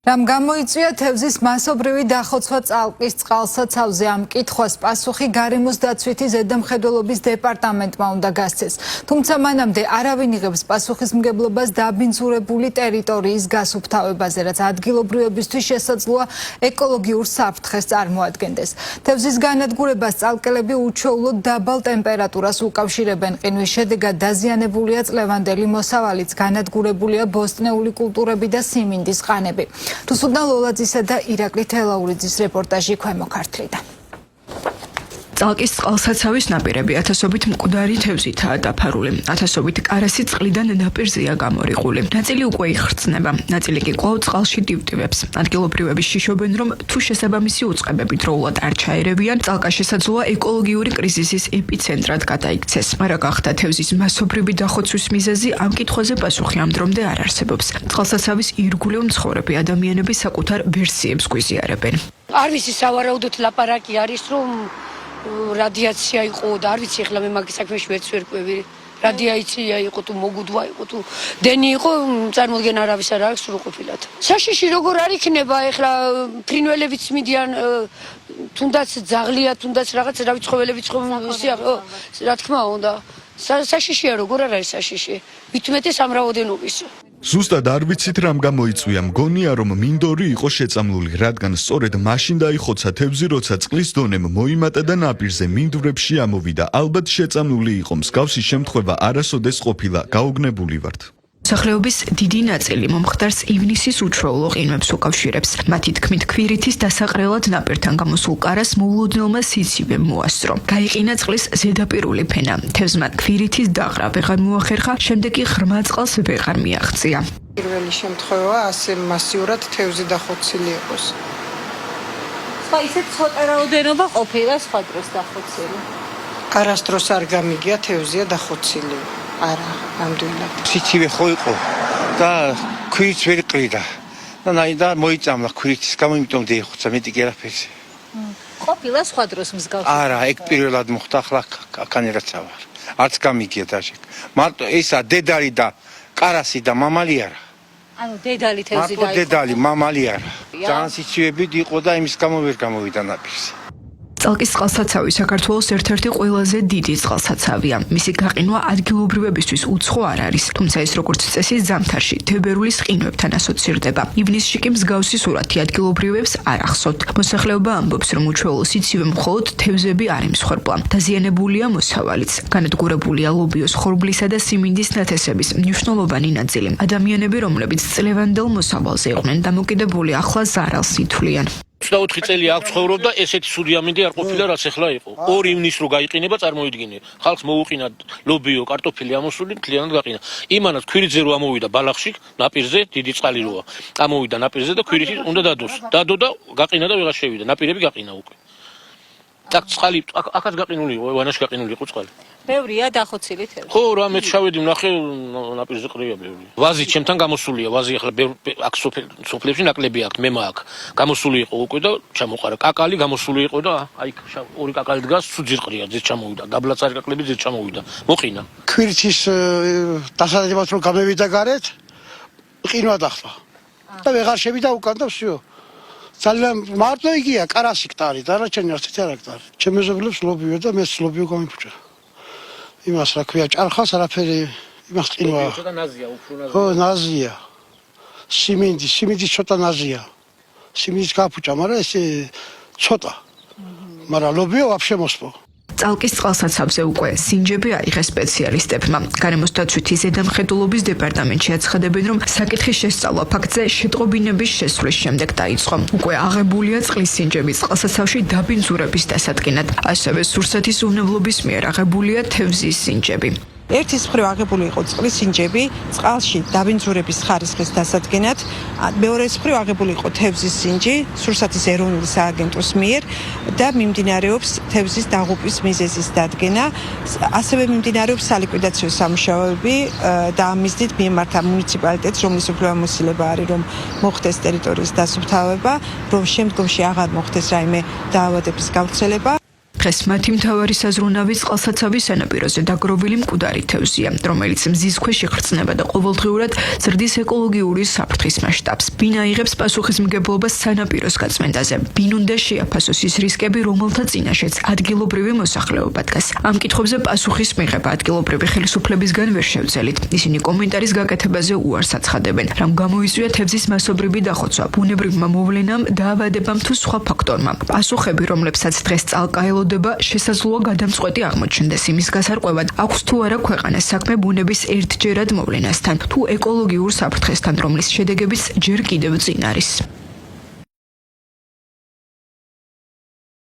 Რამ გამოიწვია თევზის მასობრივი დახოცვა წალკის წყალსაცავზე ამ კითხვას პასუხი გარემოს დაცვითი ზედამხედველობის დეპარტამენტმა უნდა გასცეს. Თუმცა მანამდე არავინ იღებს პასუხისმგებლობას დაბინძურებული ტერიტორიის გასუფთავებაზე, რაც ადგილობრივებისთვის შესაძლოა ეკოლოგიურ საფრთხეს წარმოადგენდეს. თევზის განადგურებას წალკელები უჩვეულოდ დაბალ ტემპერატურას უკავშირებენ. ყინვის შედეგად დაზიანებულია წლევანდელი მოსავალიც, განადგურებულია ბოსტნეული კულტურები და სიმინდის ყანები. Რუსუდნა ლოლაძისა და ირაკლი თელაურიძის რეპორტაჟი ქვემო ქართლიდან. წალკის წყალსაცავის ნაპირები ათასობით მკვდარი თევზითაა დაფარული. ათასობით კარასი წყლიდან ნაპირზეა გამორიყული. ნაწილი უკვე იხრწნება, ნაწილი კი კვლავ წყალში ტივტივებს. ადგილობრივები შიშობენ, რომ თუ შესაბამისი უწყებები დროულად არ ჩაერევიან, წალკა შესაძლოა ეკოლოგიური კრიზისის ეპიცენტრად გადაიქცეს. არა გახდა თევზის მასობრივი დახოცვის მიზეზი, ამ კითხვაზე პასუხი ამ დრომდე არ არსებობს. წყალსაცავის ირგვლივ მცხოვრები ადამიანები საკუთარ ვერსიებს გვიზიარებენ. არ ვიცი სავარაუდოდ ლაპარაკი არის, რომ რადიაცია იყო და არ ვიცი ახლა მე მაგის საქმეში ვერც ვერ ყვევი. რადიაცია იყო თუ მოგუდვა იყო თუ დენი იყო, წარმოდგენ არავის არ აქვს სრულყოფილად. საშიში როგორ არ იქნება ახლა ფრინველებიც მიდიან, თუნდაც ძაღლია, თუნდაც რაღაც რავი ცხოველებიც რა თქმა უნდა. საშიშია როგორ არ არის საშიში? ვითმეტე სამრავოდენობის. Ზუსტად არ ვიცით რამ გამოიწვია, მგონია რომ მინდორი იყო შეწამლული, რადგან სწორედ მაშინ დაიხოცა თევზი, როცა წყლის დონემ მოიმატა და ნაპირზე მინდვრებში ამოვიდა. ალბათ შეწამლული იყო, მსგავსი შემთხვევა არასოდეს ყოფილა, გაოგნებული ვართ. მოსახლეობის დიდი ნაწილი მომხდარს ივნისის უჩვეულო ყინვებს უკავშირებს. მათი თქმით, ქვირითის დასაყრელად ნაპირთან გამოსულ კარას მოულოდნელმა სიცივემ მოასწრო. გაიყინა წყლის ზედაპირული ფენა. თევზმა ქვირითის დაღრა ვეღარ მოახერხა, შემდეგ კი ღრმა წყალს ვეღარ მიაღწია. პირველი შემთხვევა ასე მასიურად თევზი დახოცილი იყოს. სხვა ისეთ ცოტა რაოდენობა ყოფილა სხვა დროს დახოცილი. არასდროს არ გამიგია თევზია დახოცილი. არა, ნამდვილად. სიცივე ხო იყო და ქვირიც ვერ ყრიდა. და მოიწამლა ქვირითის გამო, იმიტომ დაიხოცა მეტი კი არაფერს. ყოფილა სხვა დროს მსგავსი. არა, ეგ პირველად მოხდა, ახლა კანერაც ავარ. არც გამიგია დაჟე. მარტო ესა დედალი და კარასი და მამალი არა. ანუ დედალი თევზი დაიხო. მარტო დედალი, მამალი არა. ძალიან სიცივები იყო და იმის გამო ვერ გამოვიდა ნაპირზე. წალკის წყალსაცავი საქართველოს ერთ-ერთი ყველაზე დიდი წყალსაცავია. მისი გაყინვა ადგილობრივებისთვის უცხო არ არის, თუმცა ის როგორც წესი ზამთარში თებერვლის ყინვებთან ასოცირდება. ივნისში კი მსგავსი სურათი ადგილობრივებს არ ახსოვთ. მოსახლეობა ამბობს, რომ უჩვეულო სიცივე მხოლოდ თევზები არ იმსხვერპლა. დაზიანებულია მოსავალიც, განადგურებულია ლობიოს ხორბლისა და სიმინდის ნათესების მნიშვნელოვანი ნაწილი. ადამიანები, რომლებიც წლევანდელ მოსავალზე იყვნენ დამოკიდებული, ახლა ზარალს ითვლიან. 24 წელი აქ ცხოვრობდა, ესეთი სუდი ამინდი არ ყოფილა, რაც ახლა იყო. 2 ივნის რო გაიყინება, წარმოიდგინე. ხალხს მოუყინა ლობიო, კარტოფილი ამოსული, მთლიანად გაყინა. იმანაც ქვირითზე რო ამოვიდა ბალახში, ნაპირზე, დიდი წყალი როა. ამოვიდა ნაპირზე და ქვირითი უნდა დადოს. დადო და გაყინა და ვეღარ შევიდა. ნაპირები გაყინა უკვე. აქ წყალი, აქაც გაყინული იყო, ვანაში გაყინული იყო წყალი. ბევრია დახოცილი თევზი. ხო, რამეც შავედი ვნახე, ნაპირზე ყრია ბევრი. ვაზი ჩემთან გამოსულია, ვაზი ახლა აქ სოფლებში ნაკლები აქვს, მე მაქვს. გამოსული იყო უკვე და ჩამოყარა. კაკალი გამოსული იყო და აი ორი კაკალი დგას, სუძი ყრია, ძე ჩამოვიდა. დაბლაცარი კაკლები ძე ჩამოვიდა. მოყინა. ქვირითის დასადებად რომ გამევიდა გარეთ, ყინვა დახლა. და ვეღარ შევიდა უკან და всё. ძალიან მარტო იგია, კარასი ქტარი, დანარჩენი არცეთი არ აქტარი. ჩემი მეზობლებს ლობიო და მეც ლობიო გამიფუჭა. იმას რა ქვია, ჭარხას არაფერი იმას ყინვა. ცოტა ნაზია, უფრო ნაზია. ხო, ნაზია. სიმინდი ცოტა ნაზია. სიმინდის გაფუჭა, მაგრამ ესე ცოტა. მაგრამ ლობიო ვაფშე მოსპო. წალკის წყალსაცავზე უკვე სინჯები აიღეს სპეციალისტებმა. გარემოს დაცვითი ზედამხედველობის დეპარტამენტში აცხადებენ, რომ საკითხის შესწავლა ფაქტზე შეტყობინების შესვლის შემდეგ დაიწყო. უკვე აღებულია წყლის სინჯები წყალსაცავში დაბინძურების დასადგენად. ასევე სურსათის უვნებლობის მიერ აღებულია თევზის სინჯები. ერთის მხრივ აღებული იყო წყლის სინჯები წყალში დაბინძურების ხარისხის დასადგენად, მეორეს მხრივ აღებული იყო თევზის სინჯი სურსათის ეროვნული სააგენტოს მიერ და მიმდინარეობს თევზის დაღუპვის მიზეზის დადგენა. ასევე მიმდინარეობს სალიკვიდაციო სამუშაოები და ამ მიზნით მიემართა მუნიციპალიტეტს, რომლის უფლებამოსილება არის, რომ მოხდეს ტერიტორიის დასუფთავება, რომ შემდგომში აღარ მოხდეს რაიმე დაავადების გავრცელება. დღეს მათი მთავარი საზრუნავი წყალსაცავის სანაპიროზე დაგროვილი მკვდარი თევზია, რომელიც მზის ქვეშ იხრწნება და ყოველდღიურად ზრდის ეკოლოგიური საფრთხის მასშტაბს. ბინა იღებს პასუხისმგებლობას სანაპიროს გაწმენდაზე. ბინ უნდა შეაფასოს ის რისკები, რომელთა წინაშეც ადგილობრივი მოსახლეობა დგას. ამ კითხვებზე პასუხის მიღება ადგილობრივი ხელისუფლებისგან ვერ შევძელით. ისინი კომენტარის გაკეთებაზე უარს აცხადებენ, რომ გამოიწვია თევზის მასობრივი დახოცვა, ბუნებრივმა მოვლენამ, დაავადებამ თუ სხვა ფაქტორმა. პასუხები, რომლებსაც დღეს წალკა ელოდება, შესაძლოა გადამწყვეტი აღმოჩნდეს იმის გასარკვევად, აქვს თუ არა ქვეყანას საქმე ბუნების ერთჯერად მოვლენასთან, თუ ეკოლოგიურ საფრთხესთან, რომლის შედეგებიც ჯერ კიდევ წინ არის.